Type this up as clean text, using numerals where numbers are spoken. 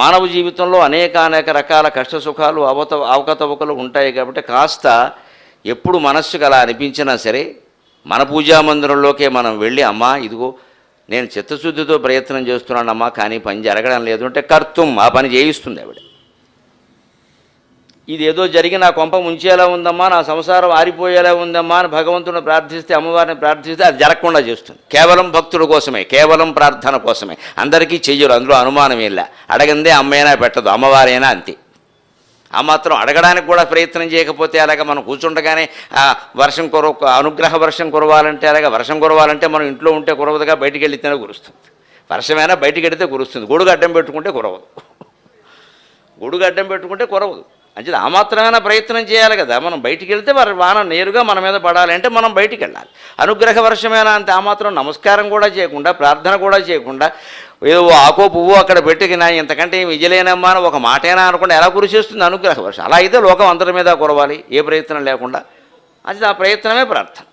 మానవ జీవితంలో అనేక రకాల కష్టసుఖాలు అవకతవకలు ఉంటాయి కాబట్టి కాస్త ఎప్పుడు మనస్సుకు అలా అనిపించినా సరే మన పూజా మందిరంలోకే మనం వెళ్ళి అమ్మా ఇదిగో నేను చిత్తశుద్ధితో ప్రయత్నం చేస్తున్నానమ్మా కానీ పని జరగడం లేదు అంటే కర్తం ఆ పని చేయిస్తుంది ఆవిడ. ఇదేదో జరిగి నా కొంప ముంచేలా ఉందమ్మా, నా సంసారం ఆరిపోయేలా ఉందమ్మా అని భగవంతుని ప్రార్థిస్తే, అమ్మవారిని ప్రార్థిస్తే అది జరగకుండా చేస్తుంది. కేవలం భక్తుల కోసమే, కేవలం ప్రార్థన కోసమే. అందరికీ చెయ్యరు, అందులో అనుమానం ఇలా. అడగందే అమ్మైనా పెట్టదు, అమ్మవారైనా అంతే. ఆ మాత్రం అడగడానికి కూడా ప్రయత్నం చేయకపోతే అలాగ మనం కూర్చుండగానే వర్షం అనుగ్రహ వర్షం కురవాలంటే అలాగే వర్షం కురవాలంటే మనం ఇంట్లో ఉంటే కురవదుగా, బయటికి వెళితేనే కురుస్తుంది. వర్షమైనా బయటికి వెళితే కురుస్తుంది, గొడుగు అడ్డం పెట్టుకుంటే కురవదు. గొడుగు అడ్డం పెట్టుకుంటే కురవదు. అంటే ఆ మాత్రమైనా ప్రయత్నం చేయాలి కదా. మనం బయటికి వెళ్తే వాన నేరుగా మన మీద పడాలి అంటే మనం బయటికి వెళ్ళాలి. అనుగ్రహ వర్షమైనా అంతే. ఆ మాత్రం నమస్కారం కూడా చేయకుండా, ప్రార్థన కూడా చేయకుండా, ఏదో ఆకో పువ్వు అక్కడ పెట్టుకున్నా ఇంతకంటే ఏమి ఇయ్యలేనమ్మా అని ఒక మాటైనా అనుకుంటే ఎలా కురిసేస్తుంది అనుగ్రహ వర్షం? అలా అయితే లోకం అందరి మీద కురవాలి, ఏ ప్రయత్నం లేకుండా. అది ఆ ప్రయత్నమే ప్రార్థన.